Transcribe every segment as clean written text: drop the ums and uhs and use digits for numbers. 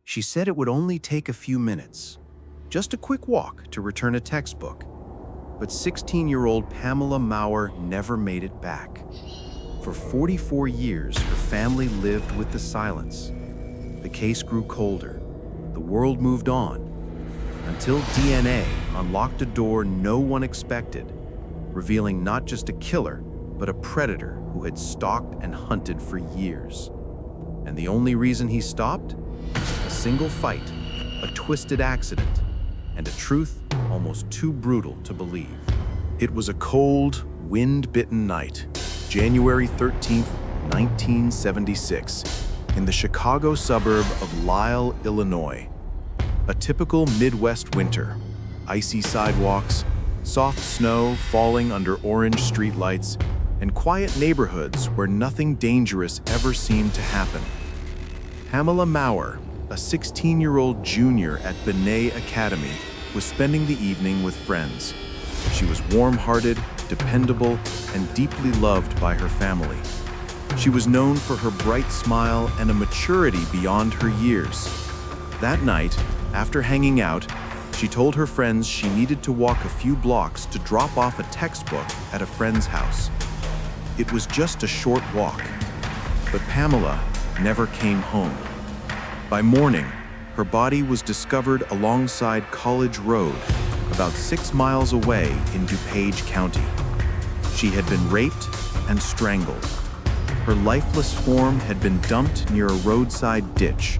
She said it would only take a few minutes, just a quick walk to return a textbook. But 16-year-old Pamela Maurer never made it back. For 44 years, her family lived with the silence. The case grew colder. The world moved on, until DNA unlocked a door no one expected, revealing not just a killer, but a predator who had stalked and hunted for years. And the only reason he stopped? A single fight, a twisted accident, and a truth almost too brutal to believe. It was a cold, wind-bitten night, January 13th, 1976, in the Chicago suburb of Lisle, Illinois. A typical Midwest winter, icy sidewalks, soft snow falling under orange streetlights, and quiet neighborhoods where nothing dangerous ever seemed to happen. Pamela Maurer, a 16-year-old junior at Benet Academy, was spending the evening with friends. She was warm-hearted, dependable, and deeply loved by her family. She was known for her bright smile and a maturity beyond her years. That night, after hanging out, she told her friends she needed to walk a few blocks to drop off a textbook at a friend's house. It was just a short walk, but Pamela never came home. By morning, her body was discovered alongside College Road, about 6 miles away in DuPage County. She had been raped and strangled. Her lifeless form had been dumped near a roadside ditch,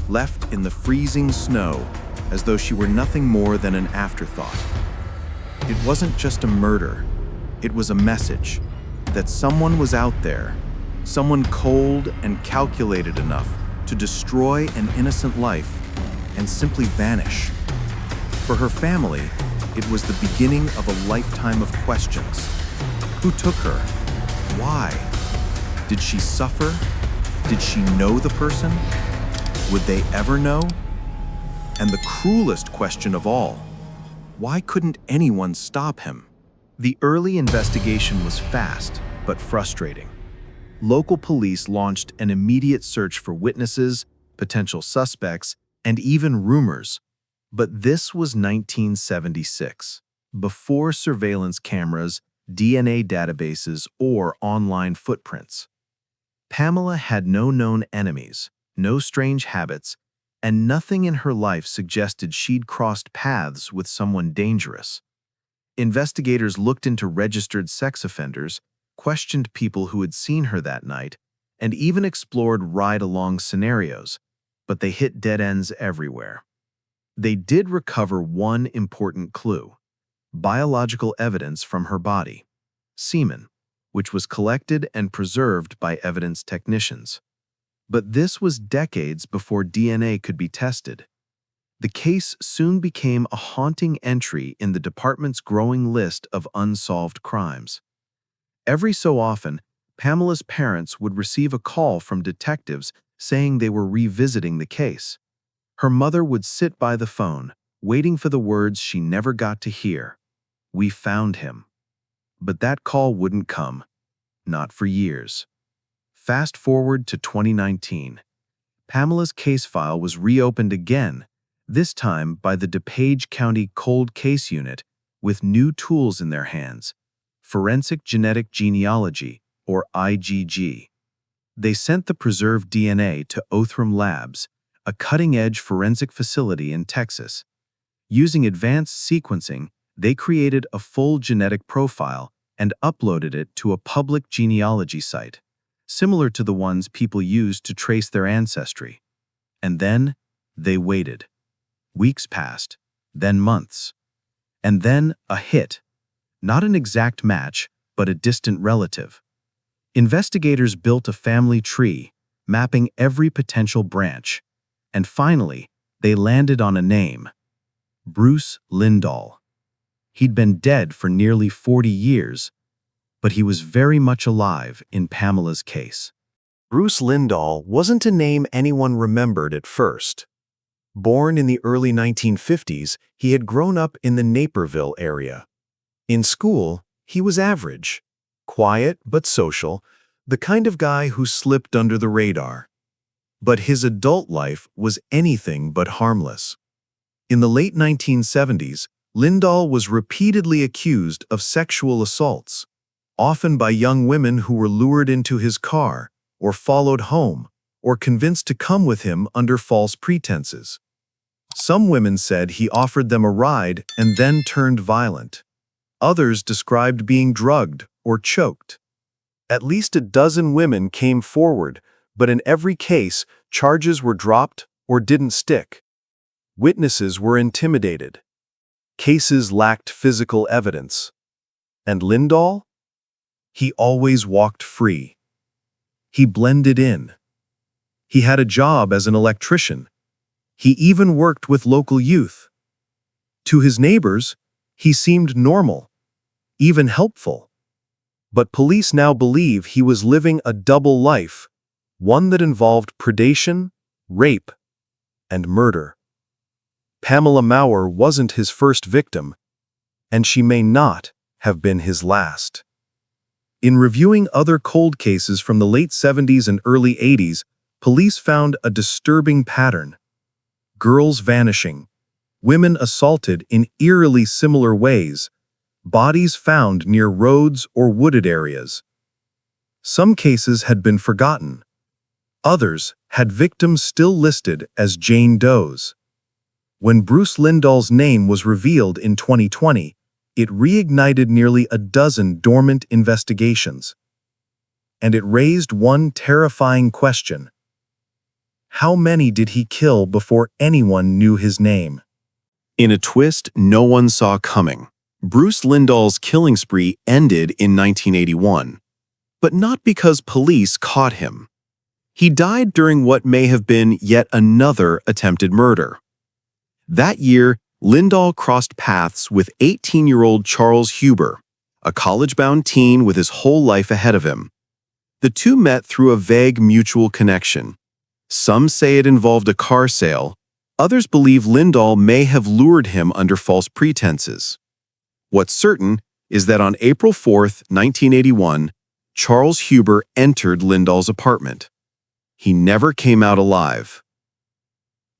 left in the freezing snow as though she were nothing more than an afterthought. It wasn't just a murder, it was a message that someone was out there, someone cold and calculated enough to destroy an innocent life and simply vanish. For her family, it was the beginning of a lifetime of questions. Who took her? Why? Did she suffer? Did she know the person? Would they ever know? And the cruelest question of all, why couldn't anyone stop him? The early investigation was fast, but frustrating. Local police launched an immediate search for witnesses, potential suspects, and even rumors. But this was 1976, before surveillance cameras, DNA databases, or online footprints. Pamela had no known enemies, no strange habits, and nothing in her life suggested she'd crossed paths with someone dangerous. Investigators looked into registered sex offenders, questioned people who had seen her that night, and even explored ride-along scenarios, but they hit dead ends everywhere. They did recover one important clue: biological evidence from her body, semen, which was collected and preserved by evidence technicians. But this was decades before DNA could be tested. The case soon became a haunting entry in the department's growing list of unsolved crimes. Every so often, Pamela's parents would receive a call from detectives saying they were revisiting the case. Her mother would sit by the phone, waiting for the words she never got to hear: "We found him." But that call wouldn't come, not for years. Fast forward to 2019. Pamela's case file was reopened again, this time by the DuPage County Cold Case Unit, with new tools in their hands: forensic genetic genealogy, or IgG. They sent the preserved DNA to Othram Labs, a cutting-edge forensic facility in Texas. Using advanced sequencing, they created a full genetic profile and uploaded it to a public genealogy site, similar to the ones people use to trace their ancestry. And then they waited. Weeks passed, then months. And then a hit. Not an exact match, but a distant relative. Investigators built a family tree, mapping every potential branch. And finally, they landed on a name: Bruce Lindahl. He'd been dead for nearly 40 years, but he was very much alive in Pamela's case. Bruce Lindahl wasn't a name anyone remembered at first. Born in the early 1950s, he had grown up in the Naperville area. In school, he was average, quiet but social, the kind of guy who slipped under the radar. But his adult life was anything but harmless. In the late 1970s, Lindahl was repeatedly accused of sexual assaults, often by young women who were lured into his car, or followed home, or convinced to come with him under false pretenses. Some women said he offered them a ride and then turned violent. Others described being drugged or choked. At least a dozen women came forward, but in every case, charges were dropped or didn't stick. Witnesses were intimidated. Cases lacked physical evidence. And Lindahl? He always walked free. He blended in. He had a job as an electrician. He even worked with local youth. To his neighbors, he seemed normal, even helpful. But police now believe he was living a double life, one that involved predation, rape, and murder. Pamela Maurer wasn't his first victim, and she may not have been his last. In reviewing other cold cases from the late 70s and early 80s, police found a disturbing pattern. Girls vanishing, women assaulted in eerily similar ways, bodies found near roads or wooded areas. Some cases had been forgotten. Others had victims still listed as Jane Does. When Bruce Lindahl's name was revealed in 2020, it reignited nearly a dozen dormant investigations. And it raised one terrifying question. How many did he kill before anyone knew his name? In a twist no one saw coming, Bruce Lindahl's killing spree ended in 1981. But not because police caught him. He died during what may have been yet another attempted murder. That year, Lindahl crossed paths with 18-year-old Charles Huber, a college-bound teen with his whole life ahead of him. The two met through a vague mutual connection. Some say it involved a car sale. Others believe Lindahl may have lured him under false pretenses. What's certain is that on April 4, 1981, Charles Huber entered Lindahl's apartment. He never came out alive.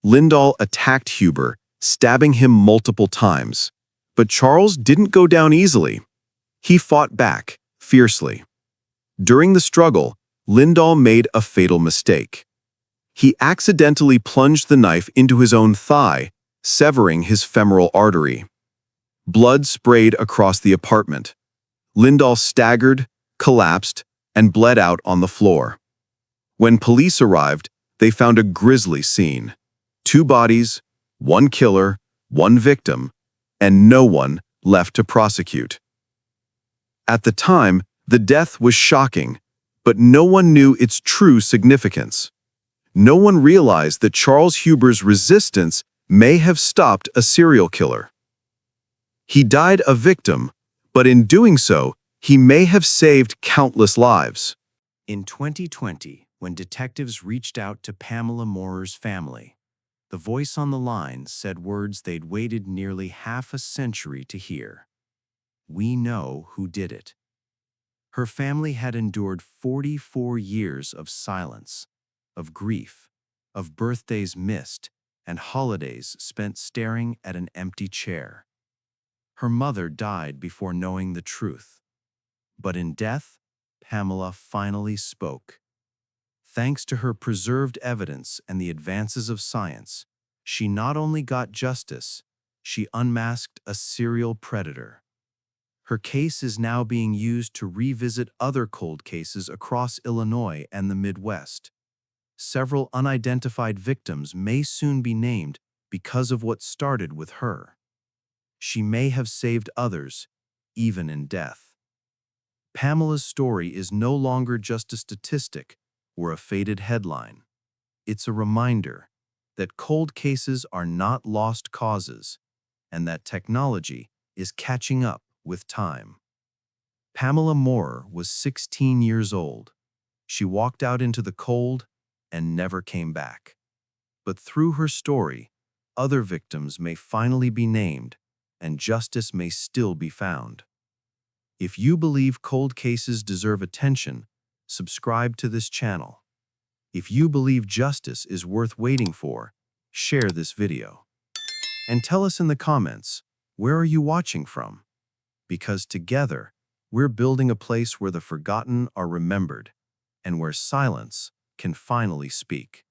Lindahl attacked Huber, stabbing him multiple times. But Charles didn't go down easily. He fought back, fiercely. During the struggle, Lindahl made a fatal mistake. He accidentally plunged the knife into his own thigh, severing his femoral artery. Blood sprayed across the apartment. Lindahl staggered, collapsed, and bled out on the floor. When police arrived, they found a grisly scene. 2 bodies, 1 killer, 1 victim, and no one left to prosecute. At the time, the death was shocking, but no one knew its true significance. No one realized that Charles Huber's resistance may have stopped a serial killer. He died a victim, but in doing so, he may have saved countless lives. In 2020, when detectives reached out to Pamela Maurer's family, the voice on the line said words they'd waited nearly half a century to hear. We know who did it. Her family had endured 44 years of silence, of grief, of birthdays missed, and holidays spent staring at an empty chair. Her mother died before knowing the truth. But in death, Pamela finally spoke. Thanks to her preserved evidence and the advances of science, she not only got justice, she unmasked a serial predator. Her case is now being used to revisit other cold cases across Illinois and the Midwest. Several unidentified victims may soon be named because of what started with her. She may have saved others, even in death. Pamela's story is no longer just a statistic or a faded headline. It's a reminder that cold cases are not lost causes, and that technology is catching up with time. Pamela Maurer was 16 years old. She walked out into the cold and never came back. But through her story, other victims may finally be named, and justice may still be found. If you believe cold cases deserve attention, subscribe to this channel. If you believe justice is worth waiting for, share this video. And tell us in the comments, where are you watching from? Because together, we're building a place where the forgotten are remembered and where silence can finally speak.